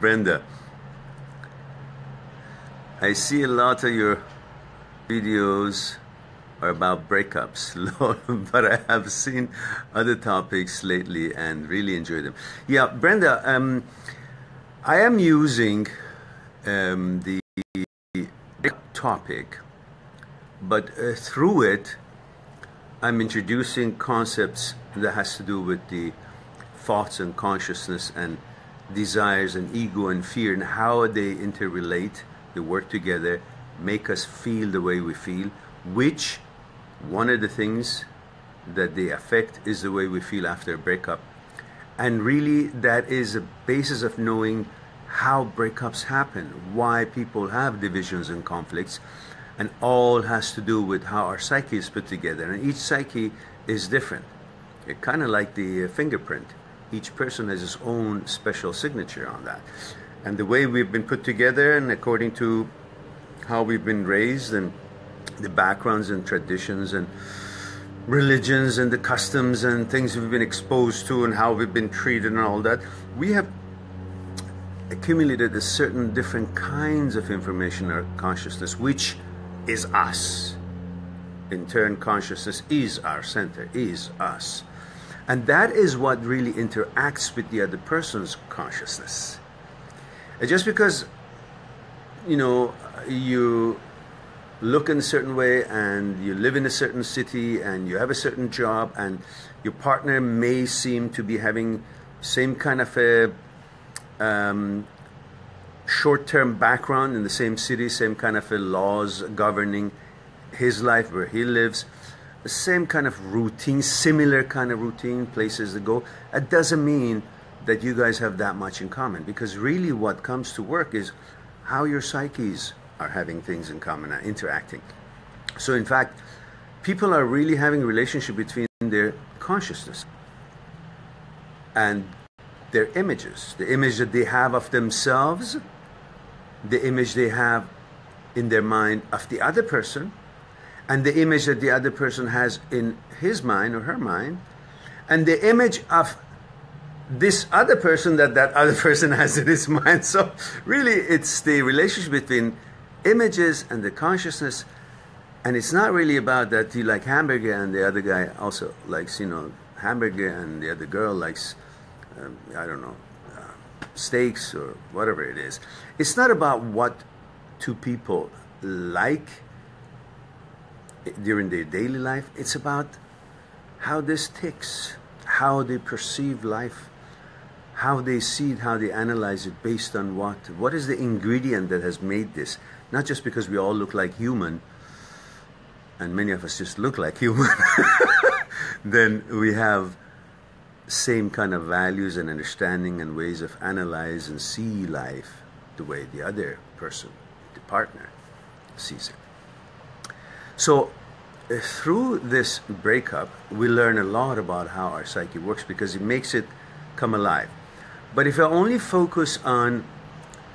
Brenda, I see a lot of your videos are about breakups, Lord, but I have seen other topics lately and really enjoy them. Yeah, Brenda, I am using the topic, but through it, I'm introducing concepts that has to do with the thoughts and consciousness and desires and ego and fear and how they interrelate, they work together, make us feel the way we feel, which one of the things that they affect is the way we feel after a breakup. And really that is a basis of knowing how breakups happen, why people have divisions and conflicts, and all has to do with how our psyche is put together. And each psyche is different. It's kind of like the fingerprint. Each person has his own special signature on that. And the way we've been put together and according to how we've been raised and the backgrounds and traditions and religions and the customs and things we've been exposed to and how we've been treated and all that, we have accumulated a certain different kinds of information in our consciousness, which is us. In turn, consciousness is our center, is us. And that is what really interacts with the other person's consciousness. And just because, you know, you look in a certain way and you live in a certain city and you have a certain job and your partner may seem to be having same kind of a short-term background in the same city, same kind of laws governing his life where he lives, the same kind of routine, similar kind of routine, places to go. It doesn't mean that you guys have that much in common, because really what comes to work is how your psyches are having things in common and interacting. So in fact, people are really having a relationship between their consciousness and their images, the image that they have of themselves, the image they have in their mind of the other person, and the image that the other person has in his mind or her mind, and the image of this other person that that other person has in his mind. So really it's the relationship between images and the consciousness. And it's not really about that you like hamburger and the other guy also likes, you know, hamburger, and the other girl likes I don't know, steaks or whatever it is. It's not about what two people like during their daily life. It's about how this ticks, how they perceive life, how they see it, how they analyze it, based on what is the ingredient that has made this. Not just because we all look like human, and many of us just look like human, then we have same kind of values and understanding and ways of analyze and see life the way the other person, the partner, sees it. So through this breakup, we learn a lot about how our psyche works, because it makes it come alive. But if I only focus on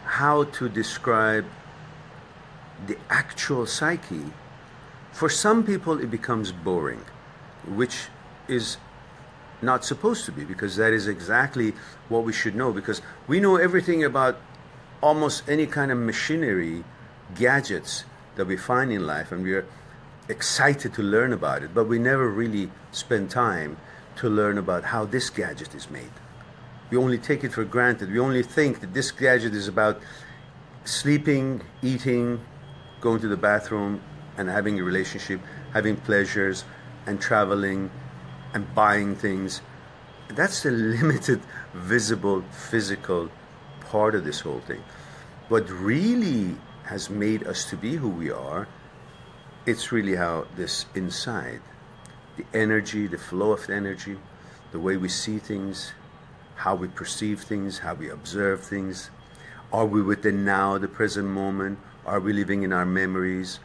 how to describe the actual psyche, for some people it becomes boring, which is not supposed to be, because that is exactly what we should know, because we know everything about almost any kind of machinery, gadgets that we find in life, and we are excited to learn about it, but we never really spend time to learn about how this gadget is made. We only take it for granted. We only think that this gadget is about sleeping, eating, going to the bathroom, and having a relationship, having pleasures, and traveling, and buying things. That's the limited, visible, physical part of this whole thing. What really has made us to be who we are, it's really how this inside, the energy, the flow of energy, the way we see things, how we perceive things, how we observe things. Are we within now, the present moment? Are we living in our memories?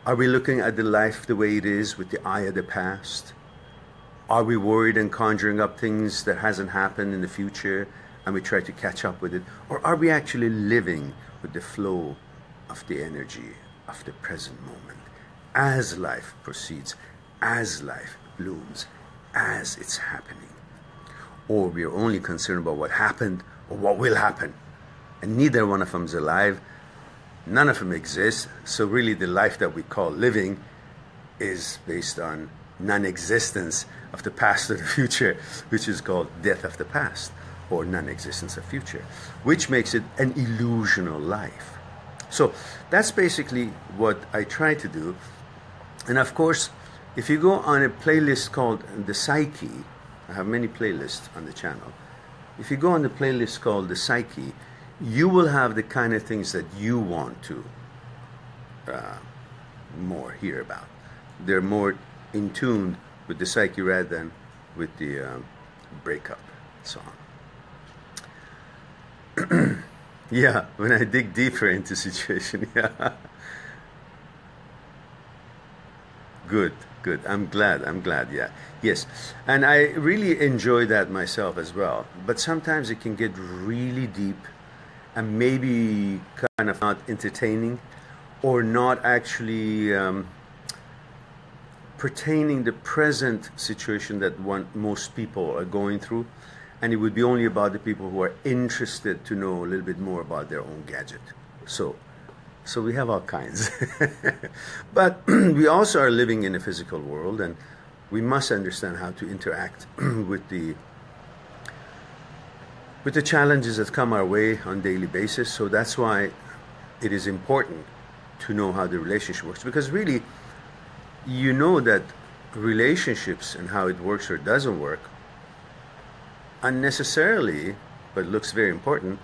Are we looking at the life the way it is with the eye of the past? Are we worried and conjuring up things that hasn't happened in the future and we try to catch up with it? Or are we actually living with the flow of the energy of the present moment as life proceeds, as life blooms, as it's happening? Or we are only concerned about what happened or what will happen. And neither one of them is alive. None of them exists. So really the life that we call living is based on non-existence of the past or the future, which is called death of the past, or non-existence of future, which makes it an illusional life. So that's basically what I try to do. And of course, if you go on a playlist called the Psyche, I have many playlists on the channel. If you go on the playlist called the Psyche, you will have the kind of things that you want to more hear about. They're more in tune with the Psyche rather than with the breakup song. Yeah, when I dig deeper into situation, yeah. Good. I'm glad, yeah. Yes, and I really enjoy that myself as well. But sometimes it can get really deep and maybe kind of not entertaining or not actually pertaining the present situation that most people are going through. And it would be only about the people who are interested to know a little bit more about their own gadget. So we have all kinds. But we also are living in a physical world, and we must understand how to interact with the challenges that come our way on a daily basis. So that's why it is important to know how the relationship works, because really, you know that relationships and how it works or doesn't work unnecessarily, but looks very important,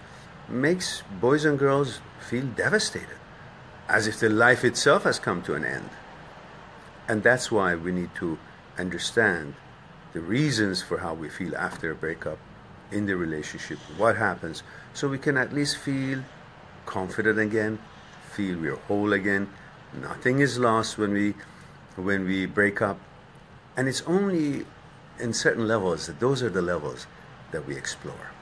makes boys and girls feel devastated, as if their life itself has come to an end. And that's why we need to understand the reasons for how we feel after a breakup in the relationship, what happens, so we can at least feel confident again, feel we're whole again. Nothing is lost when we break up. And it's only in certain levels that those are the levels that we explore.